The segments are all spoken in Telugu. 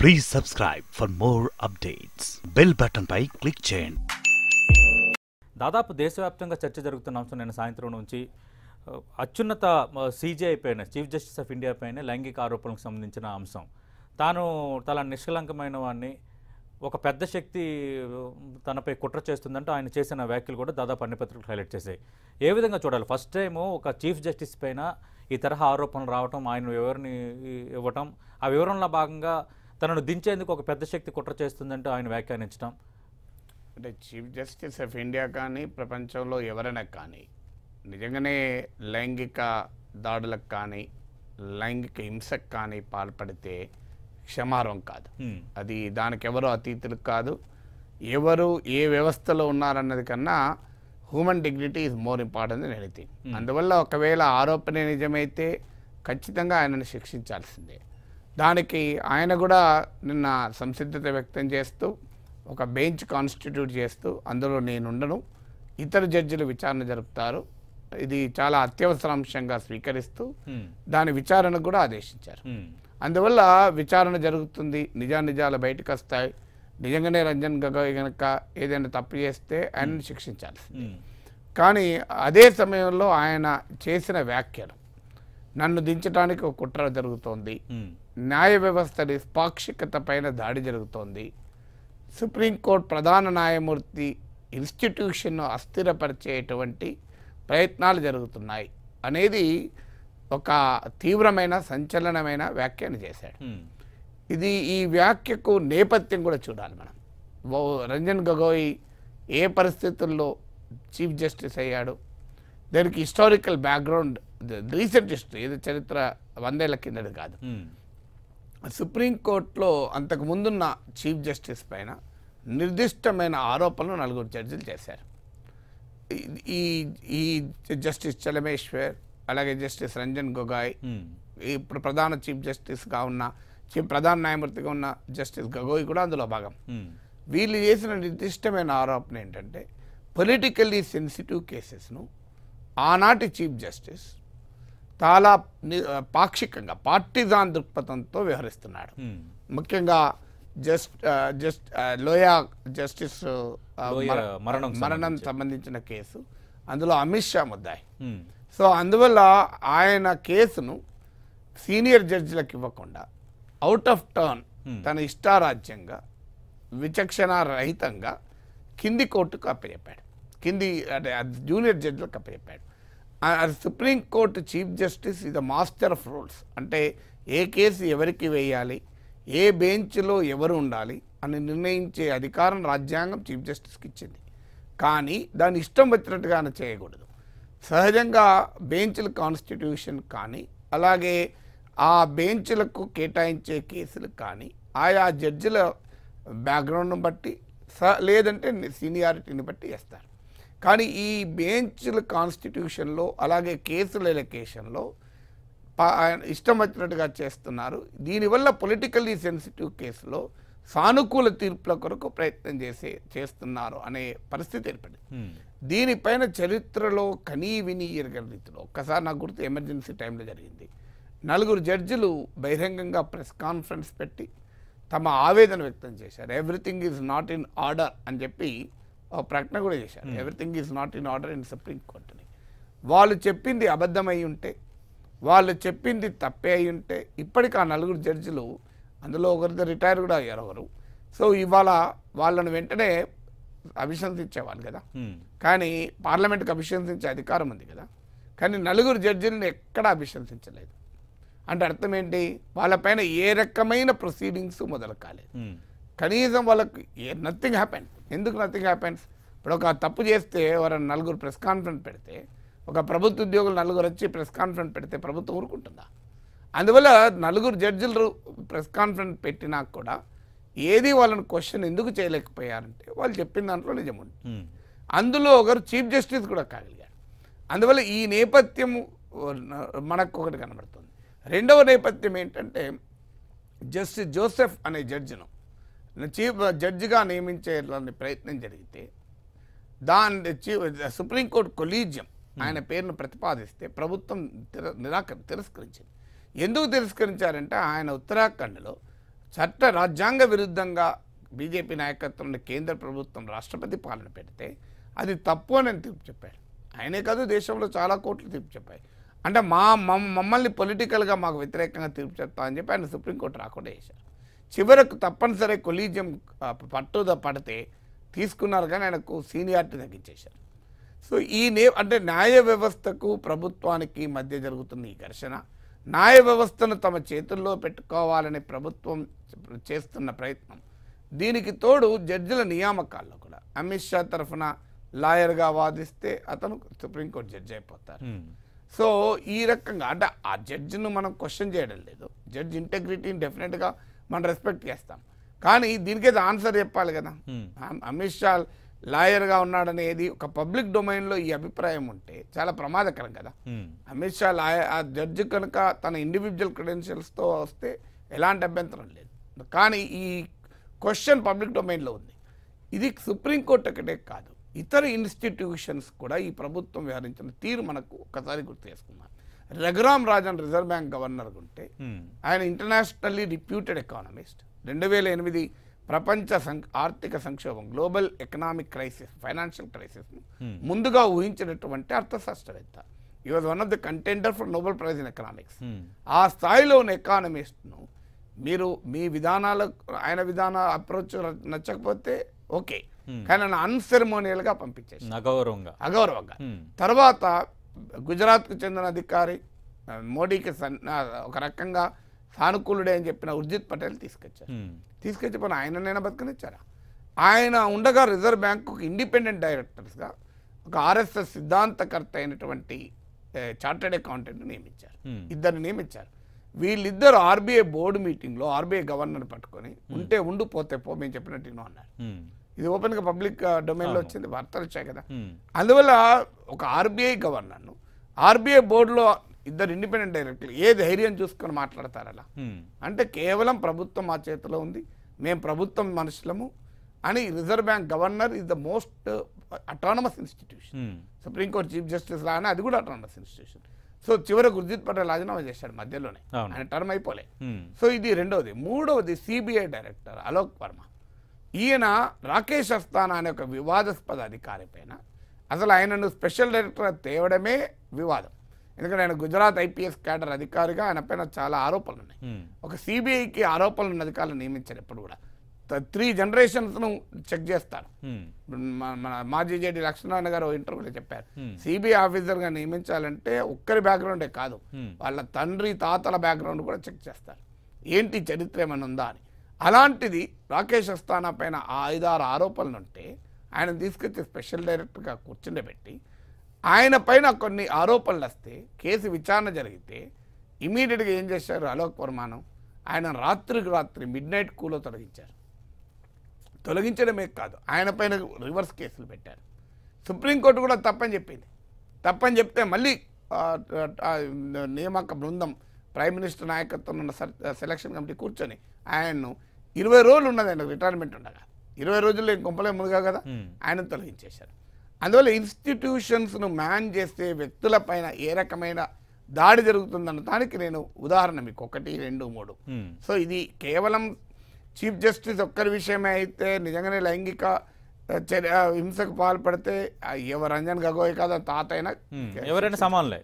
Please subscribe for more updates. Bell button pi click చేయండి. దాదాపు దేశవ్యాప్తంగా చర్చ జరుగుతున్న అంశం నిన్న సాయంత్రం నుంచి అత్యున్నత సీజీఐ పైన చీఫ్ జస్టిస్ ఆఫ్ ఇండియా పైన లైంగిక ఆరోపణలకు సంబంధించిన అంశం. తాను చాలా నిష్కలంకమైన వాడిని, ఒక పెద్ద శక్తి తనపై కుట్ర చేస్తుందంటే ఆయన చేసిన వ్యాఖ్యలు కూడా దాదాపు అన్ని పత్రికలు హైలైట్ చేశాయి. ఏ విధంగా చూడాలి? ఫస్ట్ టైము ఒక చీఫ్ జస్టిస్ పైన ఈ తరహా ఆరోపణలు రావటం, ఆయన వివరణ ఇవ్వటం, ఆ వివరణలో భాగంగా తనను దించేందుకు ఒక పెద్ద శక్తి కుట్ర చేస్తుందంటే ఆయన వ్యాఖ్యానించడం. అంటే చీఫ్ జస్టిస్ ఆఫ్ ఇండియా కానీ ప్రపంచంలో ఎవరైనా కానీ నిజంగానే లైంగిక దాడులకు కానీ లైంగిక హింసకు కానీ పాల్పడితే క్షమార్హం కాదు. అది దానికి ఎవరు అతీతులు కాదు. ఎవరు ఏ వ్యవస్థలో ఉన్నారన్నది కన్నా human dignity is more important than anything. అందువల్ల ఒకవేళ ఆరోపణ నిజమైతే ఖచ్చితంగా ఆయనను శిక్షించాల్సిందే. దానికి ఆయన కూడా నిన్న సంసిద్ధత వ్యక్తం చేస్తూ ఒక బెంచ్ కాన్స్టిట్యూట్ చేస్తూ అందులో నేనుండను, ఇతర జడ్జిలు విచారణ జరుపుతారు, ఇది చాలా అత్యవసర అంశంగా స్వీకరిస్తూ దాని విచారణకు కూడా ఆదేశించారు. అందువల్ల విచారణ జరుగుతుంది, నిజానిజాలు బయటకు వస్తాయి. నిజంగానే రంజన్ గొగోయ్ కనుక ఏదైనా తప్పు చేస్తే ఆయనను శిక్షించాల్సింది. కానీ అదే సమయంలో ఆయన చేసిన వ్యాఖ్యలు, నన్ను దించడానికి ఒక కుట్ర జరుగుతోంది, న్యాయ వ్యవస్థ నిష్పాక్షికత పైన దాడి జరుగుతోంది, సుప్రీంకోర్టు ప్రధాన న్యాయమూర్తి ఇన్స్టిట్యూషన్ను అస్థిరపరిచేటువంటి ప్రయత్నాలు జరుగుతున్నాయి అనేది ఒక తీవ్రమైన సంచలనమైన వ్యాఖ్యను చేశాడు. ఈ వ్యాఖ్యకు నేపథ్యం కూడా చూడాలి మనం. రంజన్ గొగోయ్ ఏ పరిస్థితుల్లో చీఫ్ జస్టిస్ అయ్యాడు, దానికి హిస్టారికల్ బ్యాక్గ్రౌండ్, రీసెంట్ హిస్టరీ, ఇది చరిత్ర 100 ఏళ్ల కిందది కాదు. సుప్రీంకోర్టులో అంతకు ముందున్న చీఫ్ జస్టిస్ పైన నిర్దిష్టమైన ఆరోపణలు 4 జడ్జిలు చేశారు. ఈ జస్టిస్ చలమేశ్వర్, అలాగే జస్టిస్ రంజన్ గొగోయ్, ఇప్పుడు ప్రధాన చీఫ్ జస్టిస్గా ఉన్న ప్రధాన న్యాయమూర్తిగా ఉన్న జస్టిస్ గొగోయ్ కూడా అందులో భాగం. వీళ్ళు చేసిన నిర్దిష్టమైన ఆరోపణ ఏంటంటే పొలిటికల్లీ సెన్సిటివ్ కేసెస్ను ఆనాటి చీఫ్ జస్టిస్ చాలా పాక్షికంగా పార్టిజాన్ దృక్పథంతో వ్యవహరిస్తున్నాడు. ముఖ్యంగా లోయా జస్టిస్ మరణం సంబంధించిన కేసు, అందులో అమిత్ షా ముద్దాయి. సో అందువల్ల ఆయన కేసును సీనియర్ జడ్జిలకు ఇవ్వకుండా అవుట్ ఆఫ్ టర్న్ తన ఇష్టారాజ్యంగా విచక్షణ రహితంగా కింది కోర్టుకు అప్పచెప్పాడు, జూనియర్ జడ్జిలకు అప్పచెప్పాడు. సుప్రీంకోర్టు చీఫ్ జస్టిస్ ఇది మాస్టర్ ఆఫ్ రూల్స్. అంటే ఏ కేసు ఎవరికి వేయాలి, ఏ బెంచ్లో ఎవరు ఉండాలి అని నిర్ణయించే అధికారం రాజ్యాంగం చీఫ్ జస్టిస్కి ఇచ్చింది. కానీ దాన్ని ఇష్టం వచ్చినట్టుగా చేయకూడదు. సహజంగా బెంచ్ల కాన్స్టిట్యూషన్ కానీ అలాగే ఆ బెంచ్లకు కేటాయించే కేసులు కానీ ఆయా జడ్జిల బ్యాక్గ్రౌండ్ను బట్టి లేదంటే సీనియారిటీని బట్టి వేస్తారు. కానీ ఈ బెంచ్ల కాన్స్టిట్యూషన్లో అలాగే కేసుల ఎలకేషన్లో ఇష్టం వచ్చినట్టుగా చేస్తున్నారు. దీనివల్ల పొలిటికల్లీ సెన్సిటివ్ కేసులో సానుకూల తీర్పుల కొరకు ప్రయత్నం చేస్తున్నారు అనే పరిస్థితి ఏర్పడింది. దీనిపైన చరిత్రలో కనీ విని ఎరగని రీతిలో ఒక్కసారి నాకు గుర్తు ఎమర్జెన్సీ టైంలో జరిగింది. 4 జడ్జిలు బహిరంగంగా ప్రెస్ కాన్ఫరెన్స్ పెట్టి తమ ఆవేదన వ్యక్తం చేశారు. Everything is not in order అని చెప్పి ప్రకటన కూడా చేశారు. Everything is not in order in సుప్రీంకోర్టుని. వాళ్ళు చెప్పింది అబద్ధమై ఉంటే, వాళ్ళు చెప్పింది తప్పే అయి ఉంటే ఇప్పటికీ ఆ 4 జడ్జిలు, అందులో ఒకరితో రిటైర్ కూడా అయ్యారు ఒకరు. సో ఇవాళ వాళ్ళను వెంటనే అభిశంసించేవాళ్ళు కదా. కానీ పార్లమెంట్కి అభిశంసించే అధికారం ఉంది కదా. కానీ 4 జడ్జిలను ఎక్కడా అభిశంసించలేదు. అంటే అర్థం ఏంటి? వాళ్ళపైన ఏ రకమైన ప్రొసీడింగ్స్ మొదలు కాలేదు. కనీసం వాళ్ళకి నథింగ్ హ్యాపెన్. ఎందుకు నథింగ్ హ్యాపెన్స్? ఇప్పుడు ఒక తప్పు చేస్తే ఎవరైనా 4 ప్రెస్ కాన్ఫరెన్స్ పెడితే, ఒక ప్రభుత్వ ఉద్యోగులు 4 వచ్చి ప్రెస్ కాన్ఫరెన్స్ పెడితే ప్రభుత్వం ఊరుకుంటుందా? అందువల్ల 4 జడ్జిలు ప్రెస్ కాన్ఫరెన్స్ పెట్టినా కూడా ఏది వాళ్ళని క్వశ్చన్ ఎందుకు చేయలేకపోయారంటే వాళ్ళు చెప్పిన దాంట్లో నిజం ఉంది. అందులో ఒకరు చీఫ్ జస్టిస్ కూడా కాగలిగారు. అందువల్ల ఈ నేపథ్యం మనకు ఒకటి కనబడుతుంది. రెండవ నేపథ్యం ఏంటంటే జస్టిస్ జోసెఫ్ అనే జడ్జిను చీఫ్ జడ్జిగా నియమించే ప్రయత్నం జరిగితే సుప్రీంకోర్టు కొలీజియం ఆయన పేరును ప్రతిపాదిస్తే ప్రభుత్వం తిరస్కరించింది. ఎందుకు తిరస్కరించారంటే ఆయన ఉత్తరాఖండ్లో రాజ్యాంగ విరుద్ధంగా బీజేపీ నాయకత్వంలో కేంద్ర ప్రభుత్వం రాష్ట్రపతి పాలన పెడితే అది తప్పు అని తీర్పు చెప్పాడు. ఆయనే కాదు, దేశంలో చాలా కోర్టులు తీర్పు చెప్పాయి. అంటే మమ్మల్ని పొలిటికల్గా మాకు వ్యతిరేకంగా తీర్పు చెప్తా అని చెప్పి ఆయన సుప్రీంకోర్టు రాకుండా చేశారు. చివరకు తప్పనిసరి కొలీజియం పట్టుద పడితే తీసుకున్నారు, కానీ ఆయనకు సీనియారిటీ తగ్గించేశారు. సో అంటే న్యాయ వ్యవస్థకు ప్రభుత్వానికి మధ్య జరుగుతున్న ఈ ఘర్షణ, న్యాయ వ్యవస్థను తమ చేతుల్లో పెట్టుకోవాలని ప్రభుత్వం చేస్తున్న ప్రయత్నం, దీనికి తోడు జడ్జిల నియామకాల్లో కూడా అమిత్ షా తరఫున లాయర్గా వాదిస్తే అతను సుప్రీంకోర్టు జడ్జి అయిపోతారు. సో ఈ రకంగా అంటే ఆ జడ్జిను మనం క్వశ్చన్ చేయడం లేదు, జడ్జి ఇంటెగ్రిటీని డెఫినెట్గా మనం రెస్పెక్ట్ చేస్తాం, కానీ దీనికైతే ఆన్సర్ చెప్పాలి కదా. అమిత్ షా లాయర్గా ఉన్నాడనేది ఒక పబ్లిక్ డొమైన్లో ఈ అభిప్రాయం ఉంటే చాలా ప్రమాదకరం కదా. అమిత్ షా ఆ జడ్జి కనుక తన ఇండివిజువల్ క్రెడెన్షియల్స్తో వస్తే ఎలాంటి అభ్యంతరం లేదు, కానీ ఈ క్వశ్చన్ పబ్లిక్ డొమైన్లో ఉంది. ఇది సుప్రీంకోర్టు ఒకటే కాదు, ఇతర ఇన్స్టిట్యూషన్స్ కూడా ఈ ప్రభుత్వం వ్యవహరించిన తీరు మనకు ఒకసారి గుర్తు చేసుకున్నాం. రఘురామ్ రాజన్ రిజర్వ్ బ్యాంక్ గవర్నర్గా ఉంటే ఆయన ఇంటర్నేషనల్లీ రిప్యూటెడ్ ఎకానమిస్ట్. 2008 ప్రపంచ ఆర్థిక సంక్షోభం, global economic crisis, financial crisis ముందుగా ఊహించినటువంటి అర్థశాస్త్రవేత్త. ఈ was one of the contender for Nobel prize in economics. ఆ స్థాయిలో ఉన్న ఎకానమిస్ట్ను మీరు మీ విధానాలు, ఆయన విధాన అప్రోచ్ నచ్చకపోతే ఓకే, కానీ ఆయన అన్సెరమోనియల్గా పంపించేసి అగౌరవంగా. తర్వాత గుజరాత్కు చెందిన అధికారి మోడీకి ఒక రకంగా సానుకూలుడే అని చెప్పిన ఉర్జిత్ పటేల్ తీసుకొచ్చి పోనీ ఆయననైనా బతకనిచ్చారా? ఆయన ఉండగా రిజర్వ్ బ్యాంకు ఇండిపెండెంట్ డైరెక్టర్స్గా ఒక ఆర్ఎస్ఎస్ సిద్ధాంతకర్త అయినటువంటి చార్టెడ్ అకౌంటెంట్ నియమించారు, ఇద్దరు నియమించారు. వీళ్ళిద్దరు ఆర్బీఐ బోర్డు మీటింగ్లో ఆర్బీఐ గవర్నర్ పట్టుకొని ఉంటే ఉండు పోతే పో మేము చెప్పినట్టు అన్నారు. ఇది ఓపెన్గా పబ్లిక్ డొమైన్లో వచ్చింది, వార్తలు వచ్చాయి కదా. అందువల్ల ఒక ఆర్బీఐ గవర్నర్ను ఆర్బీఐ బోర్డులో ఇద్దరు ఇండిపెండెంట్ డైరెక్టర్లు ఏ ధైర్యం చూసుకొని మాట్లాడతారు అలా? అంటే కేవలం ప్రభుత్వం మా చేతిలో ఉంది, మేము ప్రభుత్వం మనుషులము అని. Reserve bank governor is the most autonomous institution. Supreme court chief justice లాగానే అది కూడా అటానమస్ ఇన్స్టిట్యూషన్. సో చివరికి ఉర్జిత్ పటేల్ రాజీనామా చేశాడు మధ్యలోనే, ఆయన టర్మ్ అయిపోలే. సో ఇది రెండవది. మూడవది సిబిఐ డైరెక్టర్ అలోక్ వర్మ. ఈయన రాకేష్ అస్థానా అనే ఒక వివాదాస్పద అధికారి పైన అసలు ఆయనను స్పెషల్ డైరెక్టర్ తేవడమే వివాదం. ఎందుకంటే ఆయన గుజరాత్ ఐపీఎస్ క్యాడర్ అధికారిగా ఆయన పైన చాలా ఆరోపణలు ఉన్నాయి. ఒక సిబిఐకి ఆరోపణలు ఉన్న అధికారులు నియమించారు. ఎప్పుడు కూడా 3 జనరేషన్స్ను చెక్ చేస్తారు. మన మాజీ జేడీ లక్ష్మీనారాయణ గారు ఇంటర్వ్యూలో చెప్పారు, సిబిఐ ఆఫీసర్గా నియమించాలంటే ఒక్కరి బ్యాక్గ్రౌండే కాదు, వాళ్ళ తండ్రి తాతల బ్యాక్గ్రౌండ్ కూడా చెక్ చేస్తారు, ఏంటి చరిత్ర ఏమైనా ఉందా అని. అలాంటిది రాకేష్ అస్థానా పైన 5-6 ఆరోపణలు ఉంటే ఆయన తీసుకొచ్చి స్పెషల్ డైరెక్టర్గా కూర్చుండబెట్టి ఆయన పైన కొన్ని ఆరోపణలు వస్తే కేసు విచారణ జరిగితే ఇమీడియట్గా ఏం చేశారు అలోక్ వర్మను, ఆయన రాత్రికి రాత్రి మిడ్నైట్ కూలో తొలగించడమే కాదు ఆయన పైన రివర్స్ కేసులు పెట్టారు. సుప్రీంకోర్టు కూడా తప్పని చెప్పింది. తప్పని చెప్తే మళ్ళీ నియామక బృందం ప్రైమ్ మినిస్టర్ నాయకత్వం ఉన్న సెలక్షన్ కమిటీ కూర్చొని ఆయన్ను 20 రోజులు ఉన్నది, ఆయన రిటైర్మెంట్ ఉండగా 20 రోజుల్లో ఇంకొంపలే ముందుగా కదా ఆయన తొలగించేశారు. అందువల్ల ఇన్స్టిట్యూషన్స్ను మ్యాన్ చేసే వ్యక్తులపైన ఏ రకమైన దాడి జరుగుతుందన్న దానికి నేను ఉదాహరణ మీకు 1, 2, 3. సో ఇది కేవలం చీఫ్ జస్టిస్ ఒక్కరి విషయమే అయితే నిజంగానే లైంగిక హింసకు పాల్పడితే రంజన్ గగోయ్ కాదు తాతైనా ఎవరైనా సమానలే,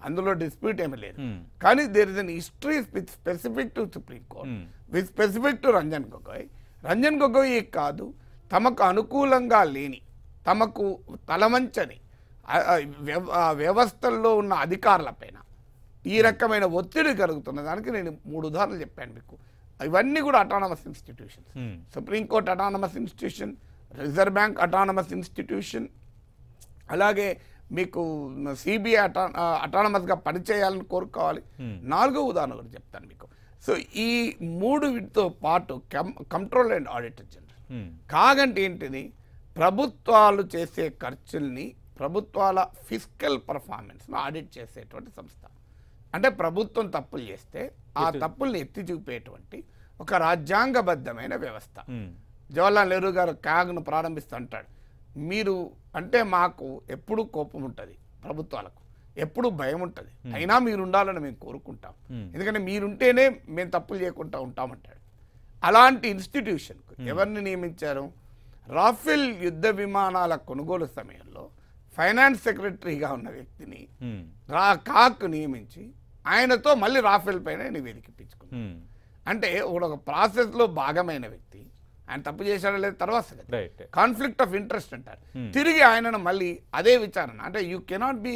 అందులో డిస్ప్యూట్ ఏమీ లేదు. కానీ there is an history specific to supreme court with specific to Ranjan Gogoi కాదు, తమకు అనుకూలంగా లేని, తమకు తలవంచని వ్యవస్థల్లో ఉన్న అధికారులపైన ఈ రకమైన ఒత్తిడి కలుగుతున్న దానికి నేను 3 ఉదాహరణలు చెప్పాను మీకు. ఇవన్నీ కూడా autonomous institutions. Supreme court autonomous institution, reserve bank autonomous institution, అలాగే మీకు సిబిఐ అటానమస్గా పనిచేయాలని కోరుకోవాలి. 4వ ఉదాహరణ కూడా చెప్తాను మీకు. సో ఈ 3 వీటితో పాటు కంట్రోల్ అండ్ ఆడిటర్ జనరల్ కాగంటే ఏంటిది, ప్రభుత్వాలు చేసే ఖర్చుల్ని, ప్రభుత్వాల ఫిస్కల్ పర్ఫార్మెన్స్ను ఆడిట్ చేసేటువంటి సంస్థ. అంటే ప్రభుత్వం తప్పులు చేస్తే ఆ తప్పుల్ని ఎత్తి చూపేటువంటి ఒక రాజ్యాంగబద్ధమైన వ్యవస్థ. జవహర్లాల్ నెహ్రూ గారు క్యాగ్ను ప్రారంభిస్తూ అంటాడు, మీరు అంటే మాకు ఎప్పుడూ కోపం ఉంటుంది, ప్రభుత్వాలకు ఎప్పుడూ భయం ఉంటుంది, అయినా మీరు ఉండాలని మేము కోరుకుంటాం, ఎందుకంటే మీరుంటేనే మేము తప్పులు చేయకుండా ఉంటామంటాడు. అలాంటి ఇన్స్టిట్యూషన్కు ఎవరిని నియమించారు? రాఫెల్ యుద్ధ విమానాల కొనుగోలు సమయంలో ఫైనాన్స్ సెక్రటరీగా ఉన్న వ్యక్తిని కాక్ నియమించి ఆయనతో మళ్ళీ రాఫెల్ పైన నివేదిక ఇప్పించుకున్నారు. అంటే ఒక ప్రాసెస్లో భాగమైన వ్యక్తి ఆయన తప్పు చేశాడో లేదు తర్వాత కాన్ఫ్లిక్ట్ ఆఫ్ ఇంట్రెస్ట్ అంటారు. తిరిగి ఆయనను మళ్ళీ అదే విచారణ అంటే you cannot be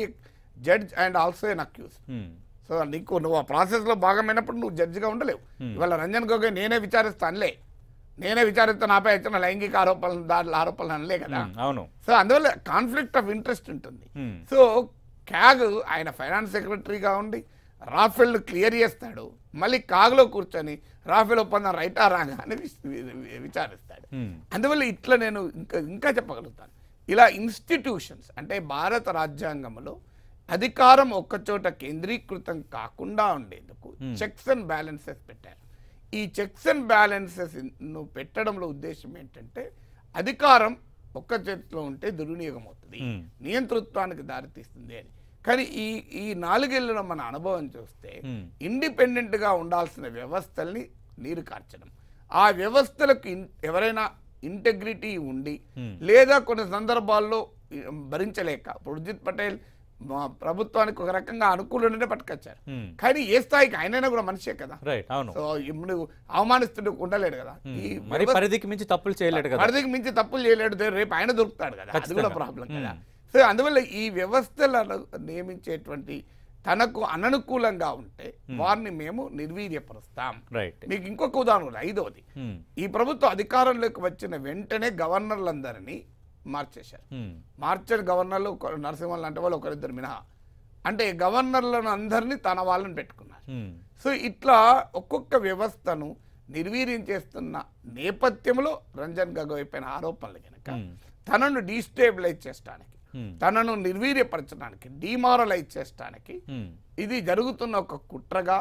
judge and also an accuse. So నీకు నువ్వు ఆ ప్రాసెస్లో భాగమైనప్పుడు నువ్వు జడ్జిగా ఉండలేవు. ఇవాళ రంజన్ గొగోయ్ నేనే విచారిస్తానులే, నేనే విచారిస్తే నాపై వచ్చిన లైంగిక ఆరోపణలు దాంట్లో ఆరోపణలు అనలే కదా. అవును. సో అందువల్ల కాన్ఫ్లిక్ట్ ఆఫ్ ఇంట్రెస్ట్ ఉంటుంది. సో క్యాగ్ ఆయన ఫైనాన్స్ సెక్రటరీగా ఉండి రాఫెల్ క్లియర్ చేస్తాడు, మళ్ళీ కాగ్లో కూర్చొని రాఫెల్ ఒప్పందం రైటా రాగా అని విచారిస్తాడు. అందువల్ల ఇట్లా నేను ఇంకా చెప్పగలుగుతాను. ఇలా ఇన్స్టిట్యూషన్స్ అంటే భారత రాజ్యాంగంలో అధికారం ఒక్కచోట కేంద్రీకృతం కాకుండా ఉండేందుకు చెక్స్ అండ్ బ్యాలెన్సెస్ పెట్టారు. ఈ చెక్స్ అండ్ బ్యాలెన్సెస్ పెట్టడంలో ఉద్దేశం ఏంటంటే అధికారం ఒక్క చేతిలో ఉంటే దుర్వినియోగం అవుతుంది, నియంతృత్వానికి దారితీస్తుంది అని. కానీ ఈ 4 ఏళ్ళలో మన అనుభవం చూస్తే ఇండిపెండెంట్గా ఉండాల్సిన వ్యవస్థల్ని నీరు కార్చడం, ఆ వ్యవస్థలకు ఎవరైనా ఇంటెగ్రిటీ ఉండి లేదా కొన్ని సందర్భాల్లో భరించలేక ఉర్జిత్ పటేల్ ప్రభుత్వానికి ఒక రకంగా అనుకూలంగానే పట్టుకొచ్చారు. కానీ ఏ స్థాయికి ఆయనైనా కూడా మనిషే కదా. సో ఇప్పుడు అవమానిస్తుంటే ఉండలేడు కదా, పరిధికి మించి తప్పులు చేయలేడు కదా, పరిధికి మించి తప్పులు చేయలేడు, రేపు ఆయన దొరుకుతాడు కదా, అది కూడా ప్రాబ్లం కదా. సో అందువల్ల ఈ వ్యవస్థలను నియమించేటువంటి తనకు అననుకూలంగా ఉంటే వారిని మేము నిర్వీర్యపరుస్తాం. మీకు ఇంకొక ఉదాహరణ 5వది, ఈ ప్రభుత్వం అధికారంలోకి వచ్చిన వెంటనే గవర్నర్లందరినీ మార్చేశారు. మార్చిన గవర్నర్లు నరసింహన్ లాంటి వాళ్ళు ఒకరిద్దరు మినహా, అంటే గవర్నర్లను అందరినీ తన వాళ్ళని పెట్టుకున్నారు. సో ఇట్లా ఒక్కొక్క వ్యవస్థను నిర్వీర్యం చేస్తున్న నేపథ్యంలో రంజన్ గొగోయ్ పైన ఆరోపణలు కనుక తనను డీస్టేబిలైజ్ చేయడానికి, తనను నిర్వీర్యపరచడానికి, డిమారలైజ్ చేయడానికి ఇది జరుగుతున్న ఒక కుట్రగా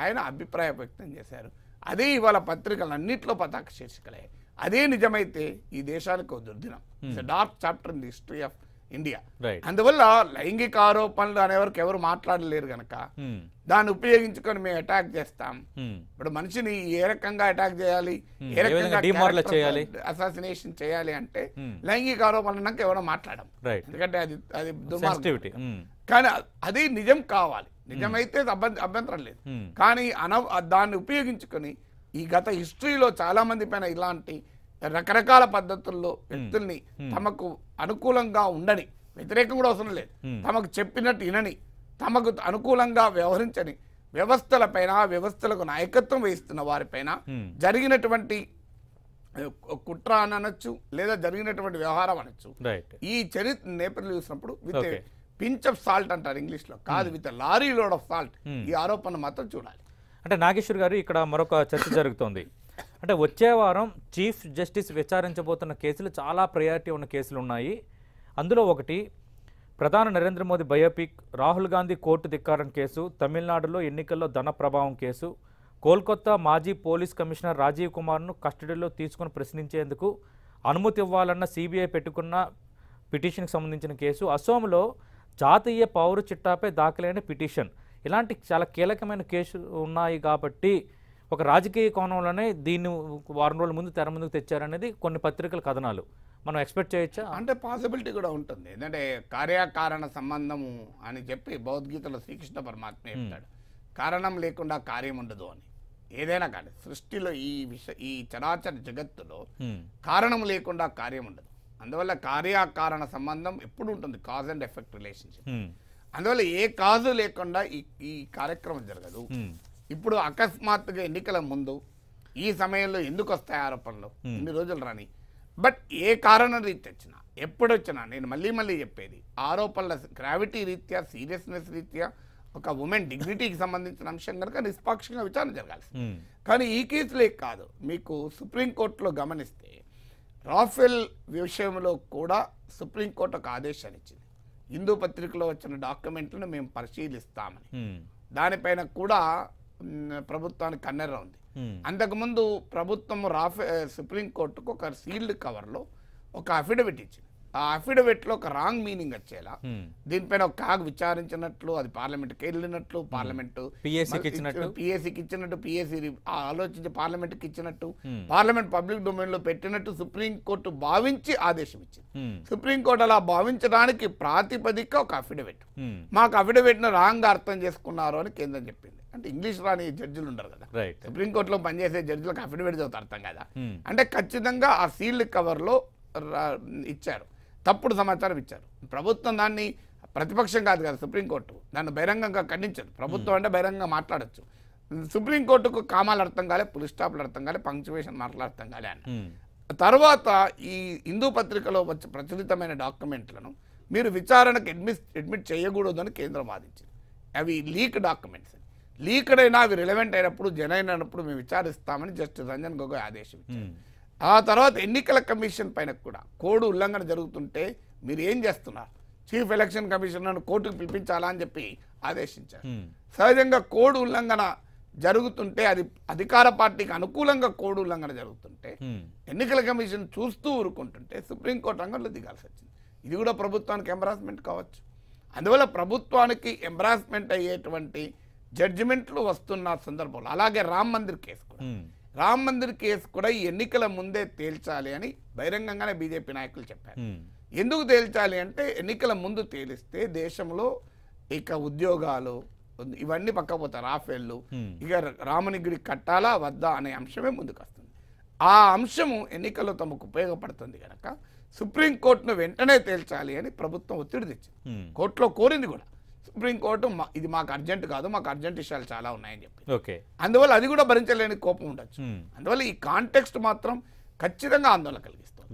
ఆయన అభిప్రాయం వ్యక్తం చేశారు. అదే ఇవాళ పత్రికలన్నింటిలో పతాక శీర్షికలే. అదే నిజమైతే ఈ దేశానికి ఒక దుర్దినం, dark chapter in the history of India. అందువల్ల లైంగిక ఆరోపణలు అనేవరకు ఎవరు మాట్లాడలేరు కనుక దాన్ని ఉపయోగించుకొని మేము అటాక్ చేస్తాం. ఇప్పుడు మనిషిని ఏ రకంగా అటాక్ చేయాలి, ఏ రకంగా అసాసినేషన్ చేయాలి అంటే లైంగిక ఆరోపణలు ఎవరో మాట్లాడడం, ఎందుకంటే అది దుర్మార్గం. కానీ అది నిజం కావాలి, నిజమైతే అభ్యంతరం లేదు. కానీ దాన్ని ఉపయోగించుకొని ఈ గత హిస్టరీలో చాలా మంది పైన ఇలాంటి రకరకాల పద్ధతుల్లో వ్యక్తుల్ని తమకు అనుకూలంగా ఉండని, వ్యతిరేకం కూడా అవసరం లేదు, తమకు చెప్పినట్టు వినని, తమకు అనుకూలంగా వ్యవహరించని వ్యవస్థలపైన, వ్యవస్థలకు నాయకత్వం వహిస్తున్న వారిపైన జరిగినటువంటి కుట్ర అని అనొచ్చు, లేదా జరిగినటువంటి వ్యవహారం అనొచ్చు. ఈ చరిత్ర నేపథ్యం చూసినప్పుడు విత్ పించ్ ఆఫ్ సాల్ట్ అంటారు ఇంగ్లీష్లో, కాదు with lorry load of salt ఈ ఆరోపణ మాత్రం చూడాలి. అంటే నాగేశ్వర్ గారు ఇక్కడ మరొక చర్చ జరుగుతోంది. అంటే వచ్చే వారం చీఫ్ జస్టిస్ విచారించబోతున్న కేసులు చాలా ప్రయారిటీ ఉన్న కేసులు ఉన్నాయి. అందులో ఒకటి ప్రధాని నరేంద్ర మోదీ బయోపిక్, రాహుల్ గాంధీ కోర్టు ధిక్కారం కేసు, తమిళనాడులో ఎన్నికల్లో ధన ప్రభావం కేసు, కోల్కతా మాజీ పోలీస్ కమిషనర్ రాజీవ్ కుమార్ను కస్టడీలో తీసుకుని ప్రశ్నించేందుకు అనుమతి ఇవ్వాలన్న సిబిఐ పెట్టుకున్న పిటిషన్కి సంబంధించిన కేసు, అసోంలో జాతీయ పౌర చిట్టాపై దాఖలైన పిటిషన్, ఇలాంటి చాలా కీలకమైన కేసులు ఉన్నాయి. కాబట్టి ఒక రాజకీయ కోణంలోనే దీన్ని వారం రోజుల ముందు తెర ముందుకు తెచ్చారనేది కొన్ని పత్రికల కథనాలు. మనం ఎక్స్పెక్ట్ చేయొచ్చా? అంటే పాసిబిలిటీ కూడా ఉంటుంది. ఎందుకంటే కార్యకారణ సంబంధము అని చెప్పి భగవద్గీతలో శ్రీకృష్ణ పరమాత్మ చెప్తాడు, కారణం లేకుండా కార్యం ఉండదు అని. ఏదైనా కానీ సృష్టిలో ఈ చరాచర జగత్తులో కారణం లేకుండా కార్యం ఉండదు. అందువల్ల కార్యకారణ సంబంధం ఎప్పుడు ఉంటుంది, కాజ్ అండ్ ఎఫెక్ట్ రిలేషన్షిప్. అందువల్ల ఏ కాజు లేకుండా ఈ కార్యక్రమం జరగదు. ఇప్పుడు అకస్మాత్తుగా ఎన్నికల ముందు ఈ సమయంలో ఎందుకు వస్తాయి ఆరోపణలు, ఇన్ని రోజులు రాని. బట్ ఏ కారణం రీతి వచ్చినా, ఎప్పుడు వచ్చినా, నేను మళ్ళీ చెప్పేది, ఆరోపణల గ్రావిటీ రీత్యా, సీరియస్నెస్ రీత్యా, ఒక ఉమెన్ డిగ్నిటీకి సంబంధించిన అంశం కనుక నిష్పాక్షంగా విచారణ జరగాలి. కానీ ఈ కేసులే కాదు, మీకు సుప్రీంకోర్టులో గమనిస్తే రాఫెల్ విషయంలో కూడా సుప్రీంకోర్టు ఒక ఆదేశాన్ని ఇచ్చింది, హిందూ పత్రికలో వచ్చిన డాక్యుమెంట్లను మేము పరిశీలిస్తామని. దానిపైన కూడా ప్రభుత్వానికి కన్నెర్ర ఉంది. అంతకుముందు ప్రభుత్వం సుప్రీంకోర్టుకు ఒక సీల్డ్ కవర్లో ఒక అఫిడవిట్ ఇచ్చింది, ఆ అఫిడవిట్లో ఒక రాంగ్ మీనింగ్ వచ్చేలా దీనిపైన ఒక కాగ్ విచారించినట్లు, అది పార్లమెంట్కి వెళ్ళినట్లు, పార్లమెంటు పిఎస్సికి ఇచ్చినట్టు, పిఎస్సి ఆలోచించి పార్లమెంట్కి ఇచ్చినట్టు, పార్లమెంట్ పబ్లిక్ డొమైన్ లో పెట్టినట్టు సుప్రీంకోర్టు భావించి ఆదేశం ఇచ్చింది. సుప్రీంకోర్టు అలా భావించడానికి ప్రాతిపదిక ఒక అఫిడవిట్. మాకు అఫిడవిట్ ను రాంగ్ అర్థం చేసుకున్నారు అని కేంద్రం చెప్పింది. అంటే ఇంగ్లీష్ రాని జడ్జిలు ఉండరు కదా, సుప్రీంకోర్టులో పనిచేసే జడ్జిలకు అఫిడవిట్ చదువుతా అర్థం కదా. అంటే ఖచ్చితంగా ఆ సీల్డ్ కవర్లో ఇచ్చారు, తప్పుడు సమాచారం ఇచ్చారు. ప్రభుత్వం దాన్ని, ప్రతిపక్షం కాదు కదా సుప్రీంకోర్టు, దాన్ని బహిరంగంగా ఖండించదు. ప్రభుత్వం అంటే బహిరంగంగా మాట్లాడచ్చు. సుప్రీంకోర్టుకు కామాలు అర్థం కాలే, పులి స్టాప్లు అర్థం కాలే, పంక్చువేషన్ మార్కులు అర్థం కాలే అన్న తర్వాత ఈ హిందూ పత్రికలో వచ్చే ప్రచురితమైన డాక్యుమెంట్లను మీరు విచారణకు అడ్మిట్ చేయకూడదు అని కేంద్రం వాదించింది. అవి లీక్ డాక్యుమెంట్స్, లీక్డ్ అయినా అవి రిలవెంట్ అయినప్పుడు జనైనప్పుడు మేము విచారిస్తామని జస్టిస్ రంజన్ గొగోయ్ ఆదేశం ఇచ్చారు. ఆ తర్వాత ఎన్నికల కమిషన్ పైన కూడా కోడ్ ఉల్లంఘన జరుగుతుంటే మీరు ఏం చేస్తున్నారు, చీఫ్ ఎలక్షన్ కమిషనర్ను కోర్టుకు పిలిపించాలా అని చెప్పి ఆదేశించారు. సహజంగా కోడ్ ఉల్లంఘన జరుగుతుంటే, అది అధికార పార్టీకి అనుకూలంగా కోడ్ ఉల్లంఘన జరుగుతుంటే ఎన్నికల కమిషన్ చూస్తూ ఊరుకుంటుంటే సుప్రీంకోర్టు రంగంలో దిగాల్సి వచ్చింది. ఇది కూడా ప్రభుత్వానికి ఎంబరాస్మెంట్ కావచ్చు. అందువల్ల ప్రభుత్వానికి ఎంబరాస్మెంట్ అయ్యేటువంటి జడ్జిమెంట్లు వస్తున్న సందర్భంలో, అలాగే రామ్ మందిర్ కేసు కూడా ఈ ఎన్నికల ముందే తేల్చాలి అని బహిరంగంగానే బీజేపీ నాయకులు చెప్పారు. ఎందుకు తేల్చాలి అంటే, ఎన్నికల ముందు తేలిస్తే దేశంలో ఇక ఉద్యోగాలు ఇవన్నీ పక్కపోతారు, రాఫేళ్లు, ఇక రామనిగిరి కట్టాలా వద్దా అనే అంశమే ముందుకు వస్తుంది. ఆ అంశము ఎన్నికల్లో తమకు ఉపయోగపడుతుంది కనుక సుప్రీంకోర్టును వెంటనే తేల్చాలి అని ప్రభుత్వం ఒత్తిడి తెచ్చింది. కోర్టులో కోరింది కూడా. సుప్రీంకోర్టు ఇది మాకు అర్జెంట్ కాదు, మాకు అర్జెంట్ విషయాలు చాలా ఉన్నాయని చెప్పి, అందువల్ల అది కూడా భరించలేని కోపం ఉండొచ్చు. అందువల్ల ఈ కాంటెక్స్ట్ మాత్రం ఖచ్చితంగా ఆందోళన కలిగిస్తుంది.